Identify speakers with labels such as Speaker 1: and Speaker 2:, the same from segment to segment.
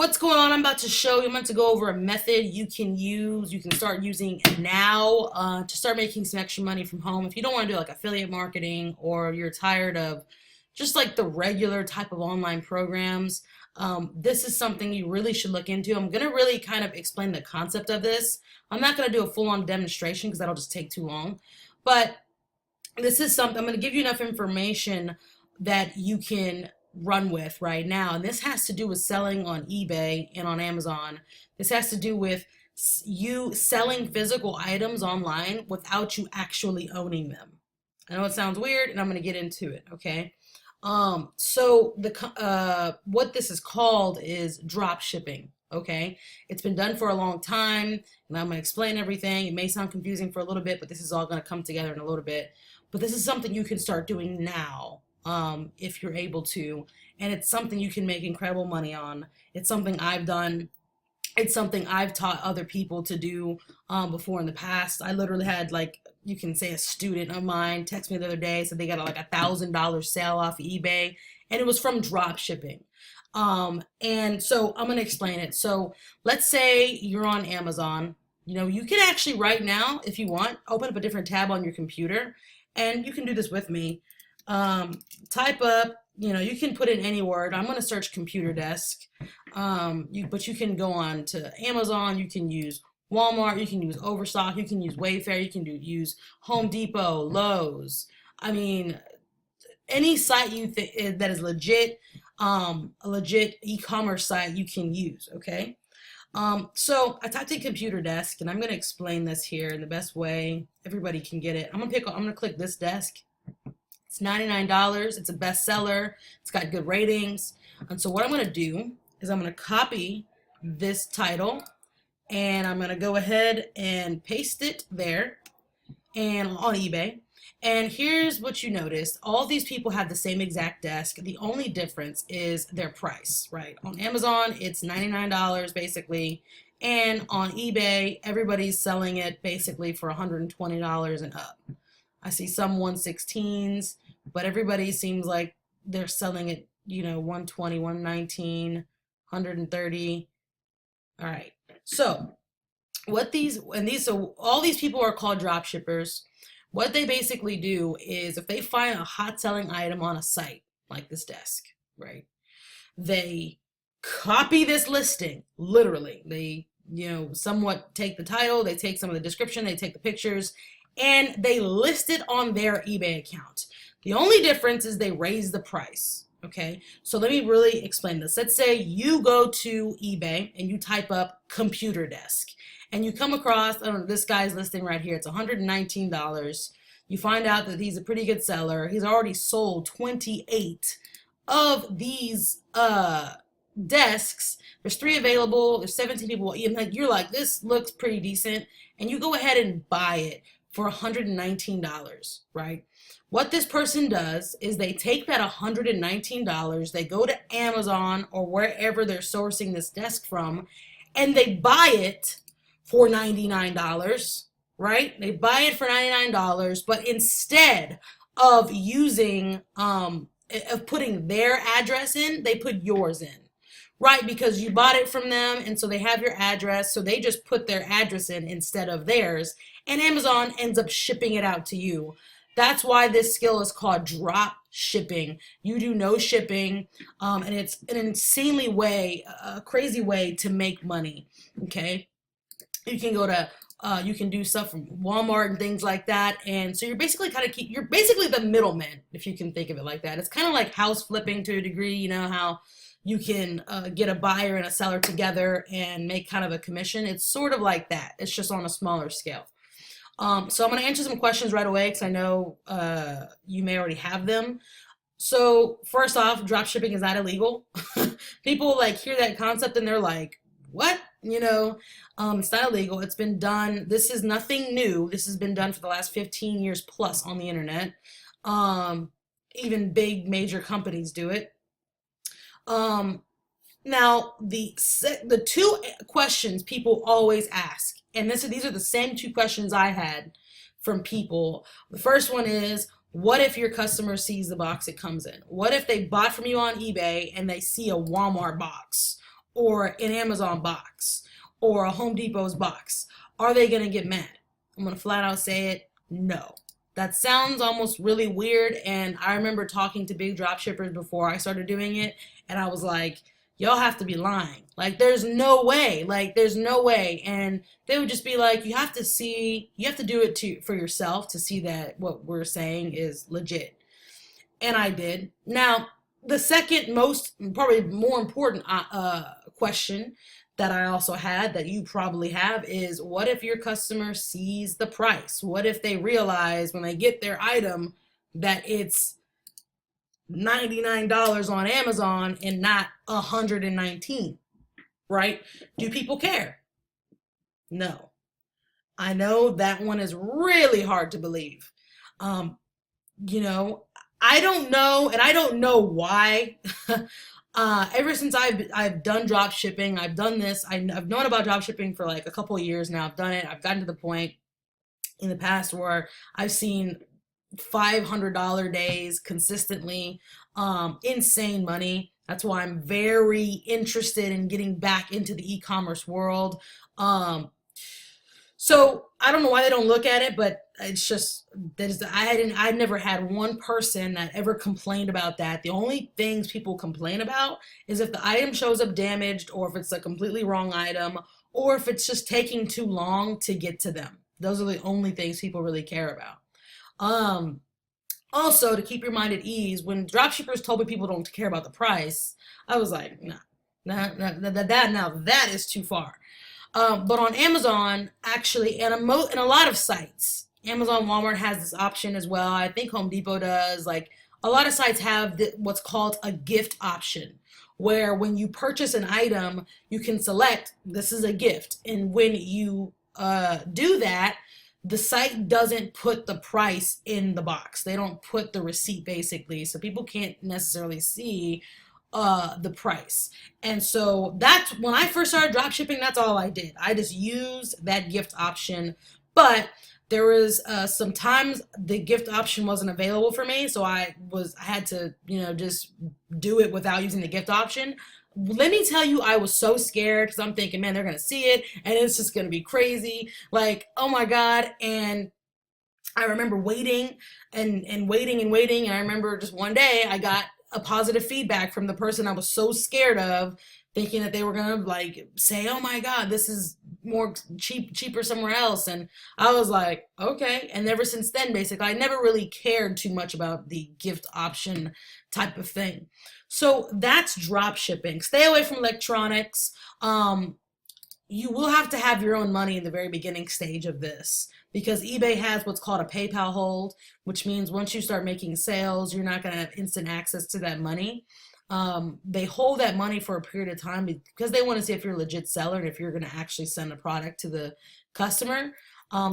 Speaker 1: What's going on? I'm about to show you. I'm about to go over a method you can use. You can start using now to start making some extra money from home. If you don't want to do like affiliate marketing or you're tired of just like the regular type of online programs, this is something you really should look into. I'm going to really kind of explain the concept of this. I'm not going to do a full-on demonstration because that'll just take too long. But this is something I'm going to give you enough information that you can run with right now. And this has to do with selling on eBay and on Amazon. This has to do with you selling physical items online without you actually owning them. I know it sounds weird, and I'm going to get into it, okay? So what this is called is drop shipping. Okay, it's been done for a long time, and I'm going to explain everything. It may sound confusing for a little bit, but this is all going to come together in a little bit. But this is something you can start doing now, if you're able to, and it's something you can make incredible money on. It's something I've done. It's something I've taught other people to do before in the past. I literally had, like, you can say a student of mine text me the other day, said they got like $1,000 sale off of eBay, and it was from drop shipping. And so I'm going to explain it. So let's say you're on Amazon. You know, you can actually right now, if you want, open up a different tab on your computer, and you can do this with me. Type up, you know, you can put in any word. I'm going to search computer desk. But you can go on to Amazon. You can use Walmart. You can use Overstock. You can use Wayfair. You can use Home Depot, Lowe's. I mean, any site you think that is legit, a legit e-commerce site you can use. Okay. So I typed in computer desk, and I'm going to explain this here in the best way everybody can get it. I'm going to click this desk. It's $99. It's a bestseller. It's got good ratings. And so what I'm going to do is I'm going to copy this title, and I'm going to go ahead and paste it there and on eBay. And here's what you notice. All these people have the same exact desk. The only difference is their price, right? On Amazon, it's $99 basically. And on eBay, everybody's selling it basically for $120 and up. I see some 116s, but everybody seems like they're selling it, you know, 120, 119, 130. All right. So so all these people are called drop shippers. What they basically do is if they find a hot selling item on a site like this desk, right? They copy this listing, literally. They, you know, somewhat take the title, they take some of the description, they take the pictures, and they list it on their eBay account. The only difference is they raise the price. Okay, so let me really explain this. Let's say you go to eBay and you type up computer desk, and you come across, I don't know, this guy's listing right here. It's $119. You find out that he's a pretty good seller. He's already sold 28 of these desks. There's 3 available. There's 17 people. You're like, this looks pretty decent, and you go ahead and buy it for $119, right? What this person does is they take that $119, they go to Amazon or wherever they're sourcing this desk from, and they buy it for $99, right? They buy it for $99, but instead of using, of putting their address in, they put yours in, right? Because you bought it from them, and so they have your address, so they just put their address in instead of theirs, and Amazon ends up shipping it out to you. That's why this skill is called drop shipping. You do no shipping, and it's an insanely way, a crazy way to make money, okay? You can go to, you can do stuff from Walmart and things like that, and so you're basically you're basically the middleman, if you can think of it like that. It's kind of like house flipping to a degree, you know, how you can get a buyer and a seller together and make kind of a commission. It's sort of like that. It's just on a smaller scale. So I'm going to answer some questions right away because I know you may already have them. So first off, drop shipping is not illegal. People like hear that concept and they're like, what? You know, it's not illegal. It's been done. This is nothing new. This has been done for the last 15 years plus on the internet. Even big major companies do it. Now, the 2 questions people always ask, and these are the same 2 questions I had from people. The first one is, what if your customer sees the box it comes in? What if they bought from you on eBay and they see a Walmart box? or an Amazon box or a Home Depot's box, are they going to get mad? I'm going to flat out say it, no. That sounds almost really weird, and I remember talking to big drop shippers before I started doing it, and I was like, y'all have to be lying. Like, there's no way. Like, there's no way. And they would just be like, you have to see, you have to do it for yourself to see that what we're saying is legit. And I did. Now, the second most, probably more important question that I also had that you probably have is, what if your customer sees the price? What if they realize when they get their item that it's $99 on Amazon and not 119, right? Do people care? No. I know that one is really hard to believe. Um, you know, I don't know, and I don't know why. Ever since I've done drop shipping, I've done this. I've known about drop shipping for like a couple of years now. I've done it. I've gotten to the point in the past where I've seen $500 days consistently, insane money. That's why I'm very interested in getting back into the e-commerce world. Um, so I don't know why they don't look at it, but it's just I'd never had one person that ever complained about that. The only things people complain about is if the item shows up damaged, or if it's a completely wrong item, or if it's just taking too long to get to them. Those are the only things people really care about. Um, Also, to keep your mind at ease, when dropshippers told me people don't care about the price, I was like, nah, now that is too far. But on Amazon, actually, and a lot of sites, Amazon, Walmart has this option as well. I think Home Depot does. Like, a lot of sites have what's called a gift option, where when you purchase an item, you can select this is a gift, and when you do that, the site doesn't put the price in the box. They don't put the receipt basically, so people can't necessarily see the price. And so that's when I first started drop shipping, that's all I did. I just used that gift option. But there was some times the gift option wasn't available for me, so I had to, just do it without using the gift option. Let me tell you, I was so scared because I'm thinking, man, they're gonna see it and it's just gonna be crazy. Like, oh my God. And I remember waiting and waiting and waiting. And I remember just one day I got a positive feedback from the person I was so scared of, thinking that they were gonna like say, "Oh my God, this is more cheaper somewhere else." And I was like, "Okay." And ever since then, basically, I never really cared too much about the gift option type of thing. So that's drop shipping. Stay away from electronics. You will have to have your own money in the very beginning stage of this, because eBay has what's called a PayPal hold, which means once you start making sales, you're not going to have instant access to that money. They hold that money for a period of time because they want to see if you're a legit seller and if you're going to actually send a product to the customer.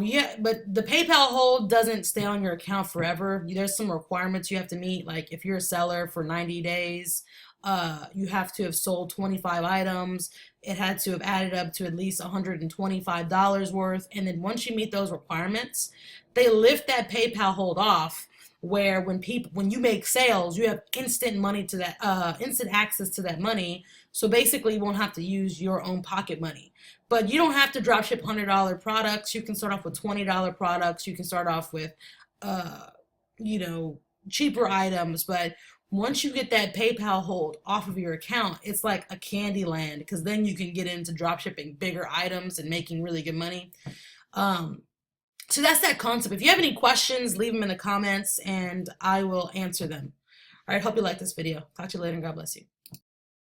Speaker 1: Yeah, but the PayPal hold doesn't stay on your account forever. There's some requirements you have to meet. Like, if you're a seller for 90 days, you have to have sold 25 items. It had to have added up to at least $125 worth. And then once you meet those requirements, they lift that PayPal hold off, where when you make sales, you have instant money to that, instant access to that money. So basically, you won't have to use your own pocket money. But you don't have to drop ship $100 products. You can start off with $20 products. You can start off with, uh, you know, cheaper items. But once you get that PayPal hold off of your account, it's like a candy land, because then you can get into drop shipping bigger items and making really good money. Um, so that's that concept. If you have any questions, leave them in the comments and I will answer them. All right, hope you like this video. Talk to you later and God bless you.